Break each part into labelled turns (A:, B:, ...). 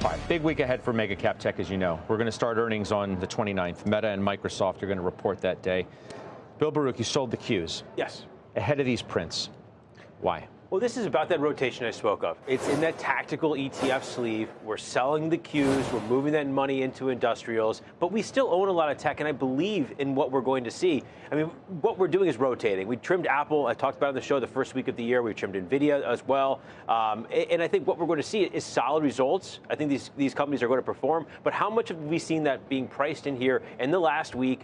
A: All right, big week ahead for mega cap tech, as you know. We're going to start earnings on the 29th. Meta and Microsoft are going to report that day. Bill Baruch, you sold the Qs.
B: Yes.
A: Ahead of these prints. Why?
B: Well, this is about that rotation I spoke of. It's in that tactical ETF sleeve. We're selling the Qs. We're moving that money into industrials. But we still own a lot of tech, and I believe in what we're going to see. I mean, what we're doing is rotating. We trimmed Apple. I talked about it on the show the first week of the year. We trimmed NVIDIA as well. And I think what we're going to see is solid results. I think these companies are going to perform. But how much have we seen that being priced in here in the last week?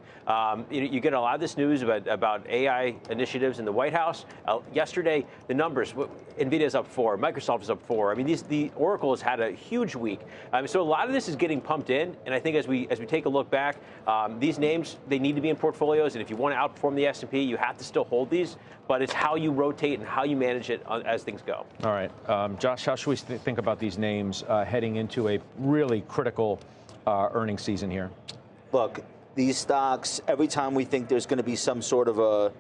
B: You get a lot of this news about AI initiatives in the White House. Yesterday, the numbers. NVIDIA is up 4, Microsoft is up 4. I mean, the Oracle has had a huge week. So a lot of this is getting pumped in, and I think as we take a look back, these names, they need to be in portfolios, and if you want to outperform the S&P, you have to still hold these, but it's how you rotate and how you manage it as things go. All
A: right. Josh, how should we think about these names heading into a really critical earnings season here?
C: Look, these stocks, every time we think there's going to be some sort of a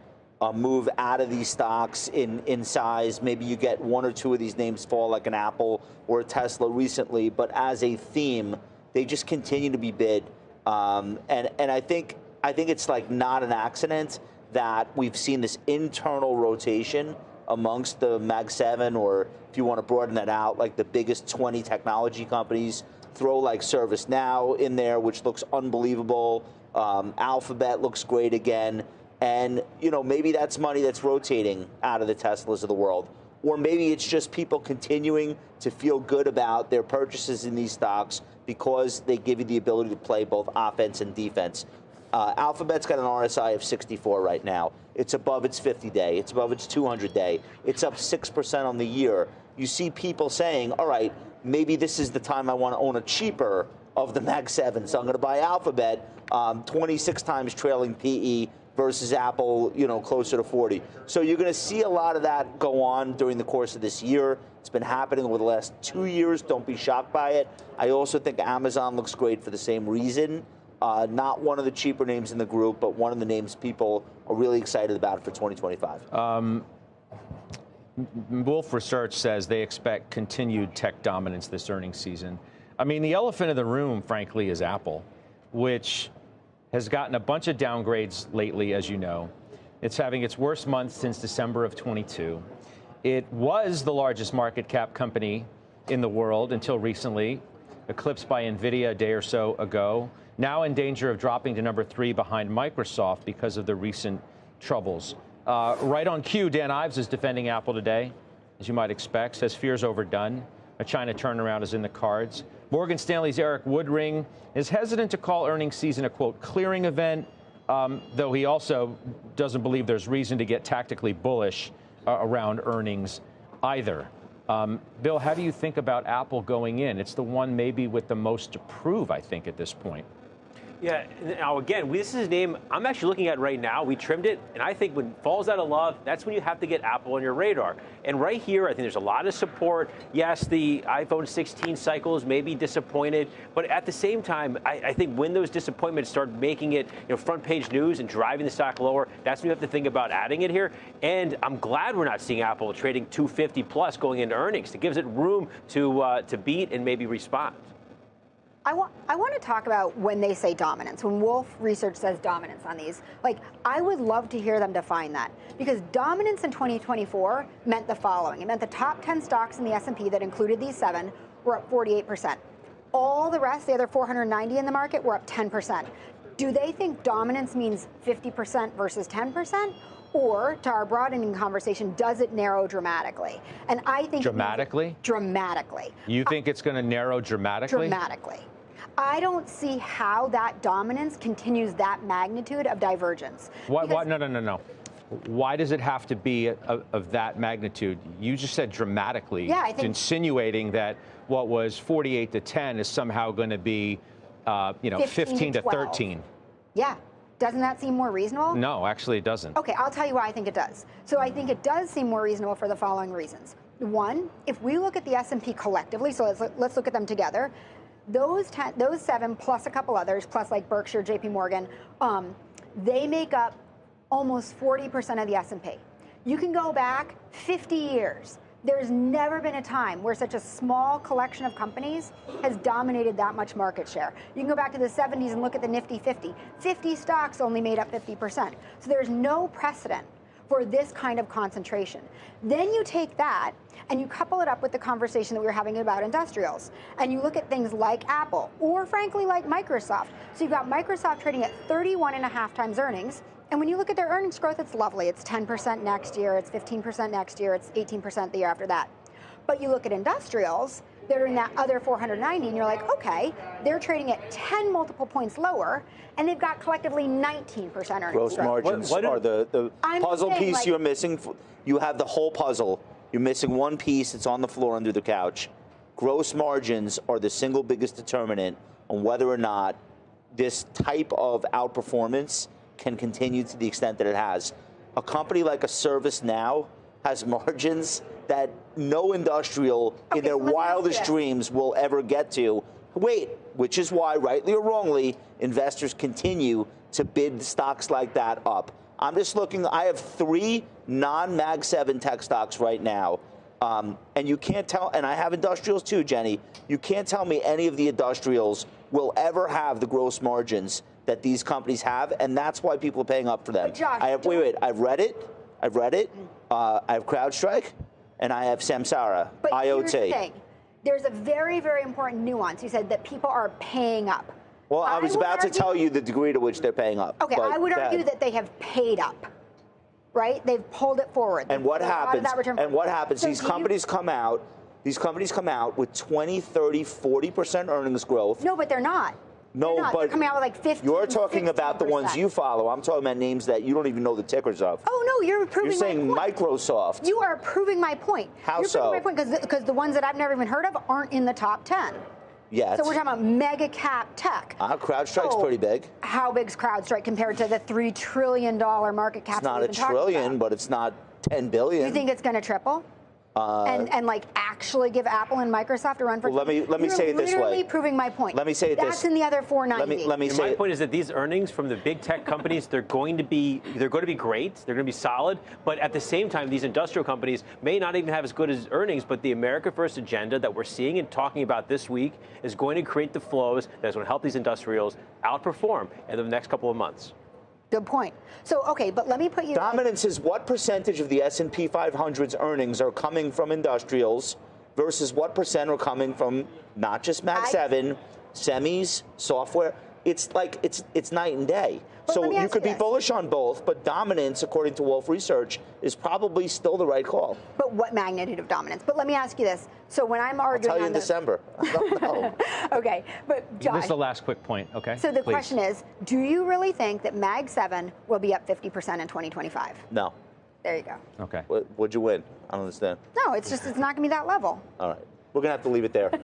C: move out of these stocks in size. Maybe you get one or two of these names fall like an Apple or a Tesla recently, but as a theme, they just continue to be bid. And I think it's like not an accident that we've seen this internal rotation amongst the Mag 7, or if you want to broaden that out, like the biggest 20 technology companies. Throw like ServiceNow in there, which looks unbelievable. Alphabet looks great again. And, you know, maybe that's money that's rotating out of the Teslas of the world. Or maybe it's just people continuing to feel good about their purchases in these stocks because they give you the ability to play both offense and defense. Alphabet's got an RSI of 64 right now. It's above its 50-day. It's above its 200-day. It's up 6% on the year. You see people saying, all right, maybe this is the time I want to own a cheaper of the Mag 7. So I'm going to buy Alphabet, 26 times trailing PE, versus Apple, you know, closer to 40. So you're going to see a lot of that go on during the course of this year. It's been happening over the last 2 years. Don't be shocked by it. I also think Amazon looks great for the same reason. Not one of the cheaper names in the group, but one of the names people are really excited about for 2025.
A: Wolf Research says they expect continued tech dominance this earnings season. I mean, the elephant in the room, frankly, is Apple, which has gotten a bunch of downgrades lately, as you know. It's having its worst month since December of 22. It was the largest market cap company in the world until recently, eclipsed by NVIDIA a day or so ago. Now in danger of dropping to number 3 behind Microsoft because of the recent troubles. Right on cue, Dan Ives is defending Apple today, as you might expect, says fear's overdone. A China turnaround is in the cards. Morgan Stanley's Eric Woodring is hesitant to call earnings season a, quote, clearing event, though he also doesn't believe there's reason to get tactically bullish around earnings either. Bill, how do you think about Apple going in? It's the one maybe with the most to prove, I think, at this point.
B: Yeah, now again, this is a name I'm actually looking at right now. We trimmed it, and I think when it falls out of love, that's when you have to get Apple on your radar. And right here, I think there's a lot of support. Yes, the iPhone 16 cycles may be disappointed, but at the same time, I think when those disappointments start making it, front page news and driving the stock lower, that's when you have to think about adding it here. And I'm glad we're not seeing Apple trading 250 plus going into earnings. It gives it room to beat and maybe respond.
D: I want to talk about when they say dominance, when Wolf Research says dominance on these. Like, I would love to hear them define that, because dominance in 2024 meant the following. It meant the top 10 stocks in the S&P that included these 7 were up 48%. All the rest, the other 490 in the market, were up 10%. Do they think dominance means 50% versus 10%? Or, to our broadening conversation, does it narrow dramatically? And I think
A: dramatically?
D: Dramatically.
A: You think it's going to narrow dramatically?
D: Dramatically. I don't see how that dominance continues that magnitude of divergence.
A: What? No. Why does it have to be of that magnitude? You just said dramatically.
D: Yeah, I think
A: insinuating that what was 48 to 10 is somehow going to be, 15 to 13.
D: Yeah. Doesn't that seem more reasonable?
A: No, actually it doesn't.
D: Okay, I'll tell you why I think it does. So I think it does seem more reasonable for the following reasons. One, if we look at the S&P collectively, so let's look at them together, those 7 plus a couple others, plus like Berkshire, JP Morgan, they make up almost 40% of the S&P. You can go back 50 years. There's never been a time where such a small collection of companies has dominated that much market share. You can go back to the 70s and look at the Nifty 50. 50 stocks only made up 50%. So there's no precedent for this kind of concentration. Then you take that and you couple it up with the conversation that we were having about industrials. And you look at things like Apple, or frankly like Microsoft. So you've got Microsoft trading at 31.5 times earnings. And when you look at their earnings growth, it's lovely. It's 10% next year, it's 15% next year, it's 18% the year after that. But you look at industrials, they're in that other 490, and you're like, okay, they're trading at 10 multiple points lower, and they've got collectively 19% earnings
C: Gross
D: growth.
C: margins are the puzzle piece
D: like,
C: you're missing. You have the whole puzzle. You're missing one piece. It's on the floor under the couch. Gross margins are the single biggest determinant on whether or not this type of outperformance can continue to the extent that it has. A company like a ServiceNow has margins that no industrial in their wildest dreams will ever get to. Which is why, rightly or wrongly, investors continue to bid stocks like that up. I'm just looking, I have 3 non-Mag 7 tech stocks right now. And you can't tell, and I have industrials too, Jenny, you can't tell me any of the industrials will ever have the gross margins that these companies have, and that's why people are paying up for them.
D: Josh,
C: I've read it. I have CrowdStrike, and I have Samsara,
D: but
C: IoT.
D: Here's the thing. There's a very, very important nuance. You said that people are paying up.
C: Well, I was about to tell you the degree to which they're paying up.
D: Okay, I would argue that they have paid up, right? They've pulled it forward.
C: And what happens? And what happens? So these companies come out with 20, 30, 40% earnings growth.
D: No, but they're not.
C: No, but
D: they're coming out with like 15.
C: You're talking about the ones you follow. I'm talking about names that you don't even know the tickers of.
D: Oh no, you're proving.
C: You're saying
D: my point.
C: Microsoft.
D: You are proving my point.
C: How
D: you're
C: so?
D: Proving my point because the ones that I've never even heard of aren't in the top 10.
C: Yes.
D: So we're talking about mega cap tech.
C: CrowdStrike's pretty big.
D: How big's CrowdStrike compared to the $3 trillion market cap?
C: It's not a trillion, but it's not 10 billion.
D: You think it's going to triple? And like actually give Apple and Microsoft a run for?
C: Well, let me say it this way.
D: Literally proving my point.
C: Let me say it this.
D: That's in the other 490.
C: Let me say
B: my point is that these earnings from the big tech companies, they're going to be great. They're going to be solid. But at the same time, these industrial companies may not even have as good as earnings. But the America First agenda that we're seeing and talking about this week is going to create the flows that's going to help these industrials outperform in the next couple of months.
D: Good point. So, okay, but let me put you...
C: Dominance is what percentage of the S&P 500's earnings are coming from industrials versus what percent are coming from not just Mag 7, semis, software. It's like, it's night and day. So you could be bullish on both, but dominance, according to Wolf Research, is probably still the right call.
D: But what magnitude of dominance? But let me ask you this. So when I'm arguing
C: I'll tell you in December. I don't know.
D: Okay, but Josh...
A: This is the last quick point, okay?
D: So the question is, do you really think that Mag 7 will be up 50% in 2025?
C: No.
D: There you go.
A: Okay.
C: What'd you win? I don't understand.
D: No, it's not going to be that level.
C: All right. We're going to have to leave it there.